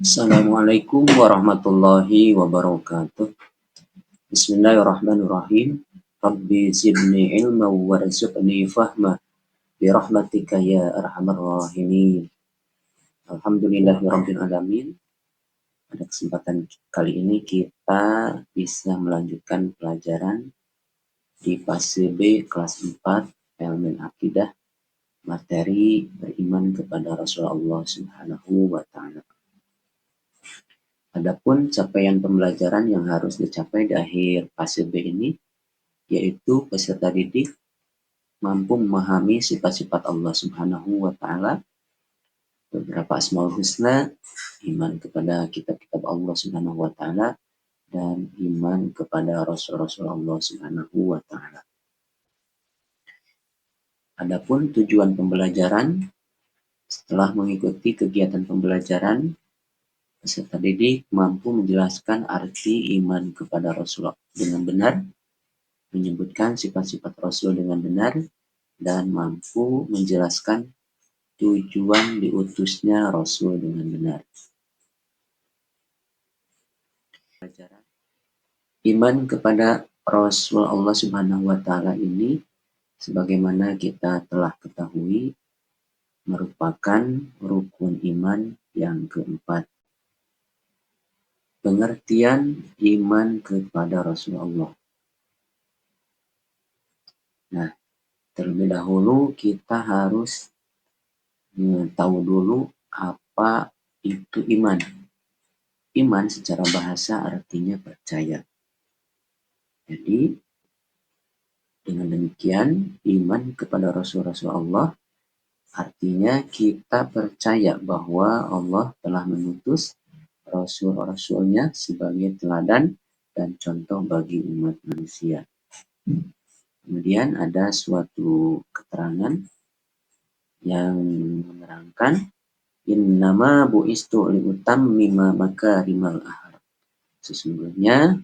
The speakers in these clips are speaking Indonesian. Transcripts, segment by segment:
Assalamualaikum warahmatullahi wabarakatuh. Bismillahirrahmanirrahim. Rabbi zidni ilma warzuqni fahma birahmatika ya arhamar rahimin. Alhamdulillahirabbil alamin. Pada kesempatan kali ini kita bisa melanjutkan pelajaran di fase B kelas 4 ilmu akidah, materi beriman kepada Rasulullah Subhanahu wa taala. Adapun capaian pembelajaran yang harus dicapai di akhir fase B ini, yaitu peserta didik mampu memahami sifat-sifat Allah Subhanahu wa taala, beberapa Asmaul Husna, iman kepada kitab-kitab Allah Subhanahu wa taala, dan iman kepada Rasul-Rasul Allah Subhanahu wa taala. Adapun tujuan pembelajaran, setelah mengikuti kegiatan pembelajaran, peserta didik mampu menjelaskan arti iman kepada Rasulullah dengan benar, menyebutkan sifat-sifat Rasul dengan benar, dan mampu menjelaskan tujuan diutusnya Rasul dengan benar. Iman kepada Rasul Allah Subhanahu wa taala ini, sebagaimana kita telah ketahui, merupakan rukun iman yang keempat. Pengertian iman kepada Rasulullah. Nah, terlebih dahulu kita harus tahu dulu apa itu iman. Iman secara bahasa artinya percaya. Jadi, dengan demikian, iman kepada Rasul-Rasul Allah artinya kita percaya bahwa Allah telah mengutus Rasul-Rasulnya sebagai teladan dan contoh bagi umat manusia. Kemudian ada suatu keterangan yang menerangkan innama bu'istu liutammima makarimal akhlak. Sesungguhnya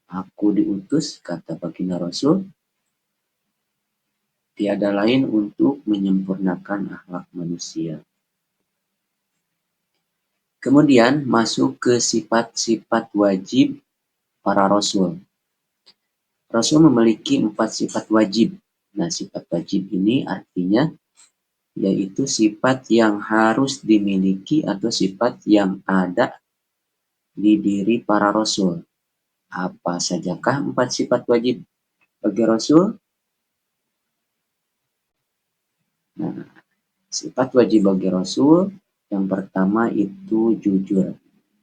aku diutus, kata baginda Rasul, tiada lain untuk menyempurnakan akhlak manusia. Kemudian masuk ke sifat-sifat wajib para Rasul. Rasul memiliki 4 sifat wajib. Nah, sifat wajib ini artinya yaitu sifat yang harus dimiliki atau sifat yang ada di diri para Rasul. Apa sajakah 4 sifat wajib bagi Rasul? Nah, sifat wajib bagi Rasul yang pertama itu jujur.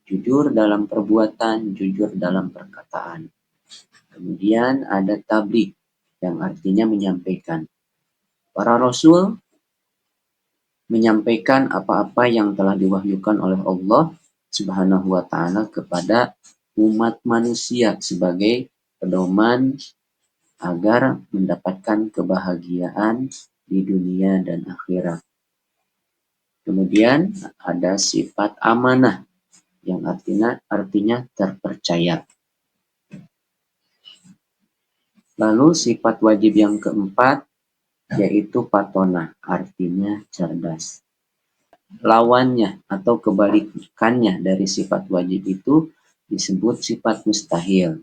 Jujur dalam perbuatan, jujur dalam perkataan. Kemudian ada tabligh yang artinya menyampaikan. Para Rasul menyampaikan apa-apa yang telah diwahyukan oleh Allah Subhanahu wa taala kepada umat manusia sebagai pedoman agar mendapatkan kebahagiaan di dunia dan akhirat. Kemudian ada sifat amanah yang artinya terpercaya. Lalu sifat wajib yang keempat yaitu patonah, artinya cerdas. Lawannya atau kebalikannya dari sifat wajib itu disebut sifat mustahil.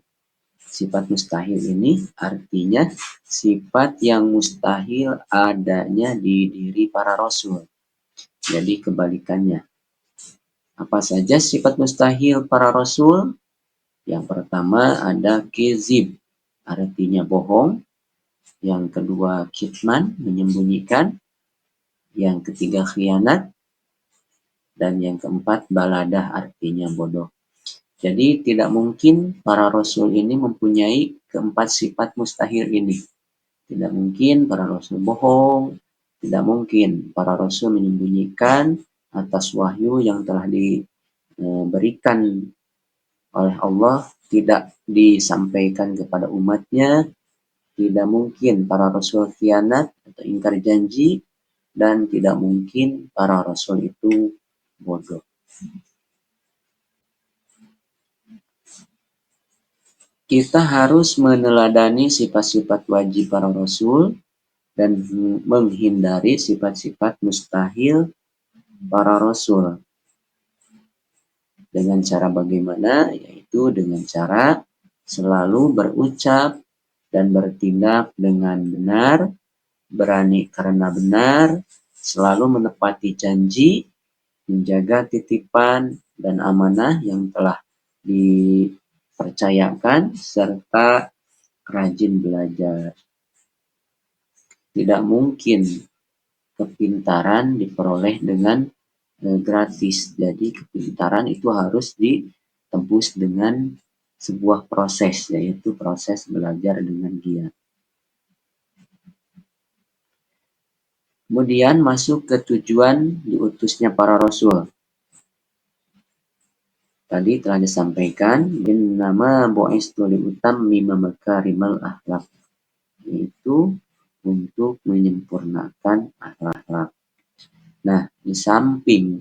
Sifat mustahil ini artinya sifat yang mustahil adanya di diri para rasul. Jadi kebalikannya. Apa saja sifat mustahil para rasul? Yang pertama ada kizib, artinya bohong. Yang kedua kitman, menyembunyikan. Yang ketiga khianat. Dan yang keempat baladah, artinya bodoh. Jadi tidak mungkin para rasul ini mempunyai keempat sifat mustahil ini. Tidak mungkin para rasul bohong, tidak mungkin para rasul menyembunyikan atas wahyu yang telah diberikan oleh Allah, tidak disampaikan kepada umatnya, tidak mungkin para rasul khianat atau ingkar janji, dan tidak mungkin para rasul itu bodoh. Kita harus meneladani sifat-sifat wajib para rasul dan menghindari sifat-sifat mustahil para rasul. Dengan cara bagaimana? Yaitu dengan cara selalu berucap dan bertindak dengan benar, berani karena benar, selalu menepati janji, menjaga titipan dan amanah yang telah dipercayakan, serta rajin belajar. Tidak mungkin kepintaran diperoleh dengan gratis. Jadi kepintaran itu harus ditembus dengan sebuah proses, yaitu proses belajar dengan giat. Kemudian masuk ke tujuan diutusnya para rasul. Tadi telah disampaikan, bin nama bu'istu liutammima makarimal akhlak, yaitu untuk menyempurnakan akhlak. Nah, di samping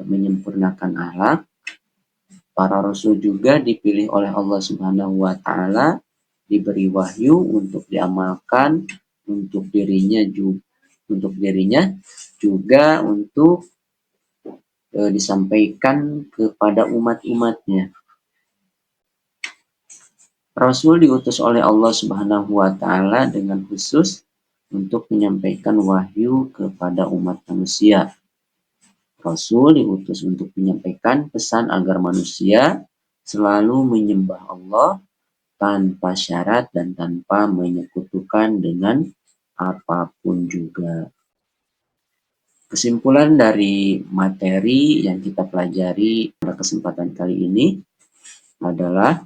menyempurnakan akhlak, para rasul juga dipilih oleh Allah Subhanahu wa taala, diberi wahyu untuk diamalkan untuk dirinya juga untuk disampaikan kepada umat-umatnya. Rasul diutus oleh Allah Subhanahu wa taala dengan khusus untuk menyampaikan wahyu kepada umat manusia. Rasul diutus untuk menyampaikan pesan agar manusia selalu menyembah Allah tanpa syarat dan tanpa menyekutukan dengan apapun juga. Kesimpulan dari materi yang kita pelajari pada kesempatan kali ini adalah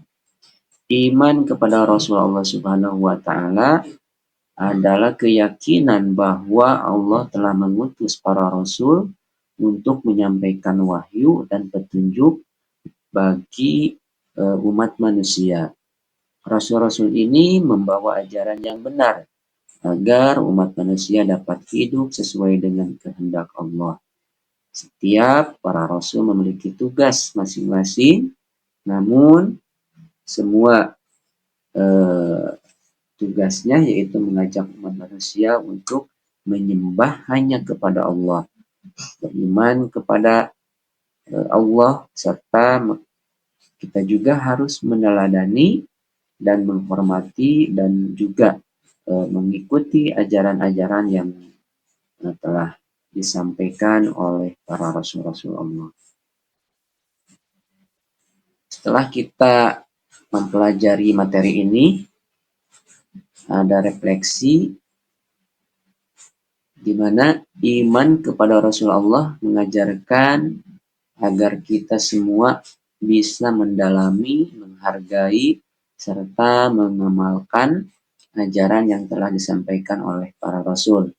iman kepada Rasulullah Subhanahu wa taala adalah keyakinan bahwa Allah telah mengutus para rasul untuk menyampaikan wahyu dan petunjuk bagi umat manusia. Rasul-rasul ini membawa ajaran yang benar agar umat manusia dapat hidup sesuai dengan kehendak Allah. Setiap para rasul memiliki tugas masing-masing, namun semua tugasnya yaitu mengajak umat manusia untuk menyembah hanya kepada Allah, beriman kepada Allah, serta kita juga harus meneladani dan menghormati dan juga mengikuti ajaran-ajaran yang telah disampaikan oleh para rasul-rasul Allah. Setelah kita mempelajari materi ini, ada refleksi di mana iman kepada Rasulullah mengajarkan agar kita semua bisa mendalami, menghargai, serta mengamalkan ajaran yang telah disampaikan oleh para rasul.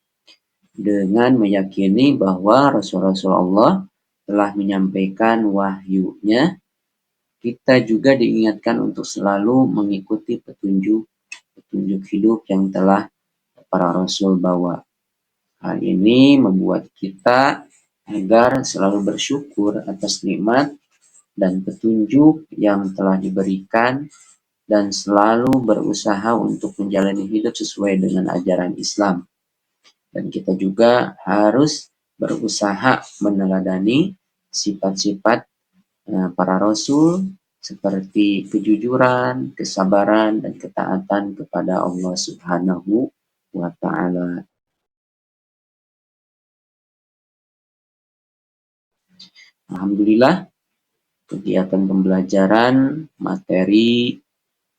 Dengan meyakini bahwa Rasul-Rasul Allah telah menyampaikan wahyunya, kita juga diingatkan untuk selalu mengikuti petunjuk hidup yang telah para rasul bawa. Hal ini membuat kita agar selalu bersyukur atas nikmat dan petunjuk yang telah diberikan dan selalu berusaha untuk menjalani hidup sesuai dengan ajaran Islam. Dan kita juga harus berusaha meneladani sifat-sifat para rasul seperti kejujuran, kesabaran, dan ketaatan kepada Allah Subhanahu wa taala. Alhamdulillah, kegiatan pembelajaran materi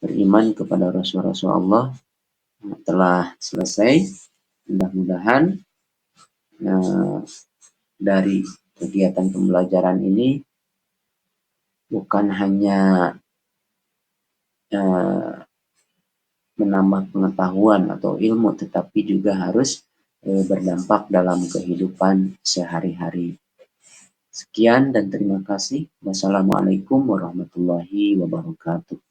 beriman kepada Rasul-Rasul Allah telah selesai. Mudah-mudahan dari kegiatan pembelajaran ini bukan hanya menambah pengetahuan atau ilmu, tetapi juga harus berdampak dalam kehidupan sehari-hari. Sekian dan terima kasih. Wassalamualaikum warahmatullahi wabarakatuh.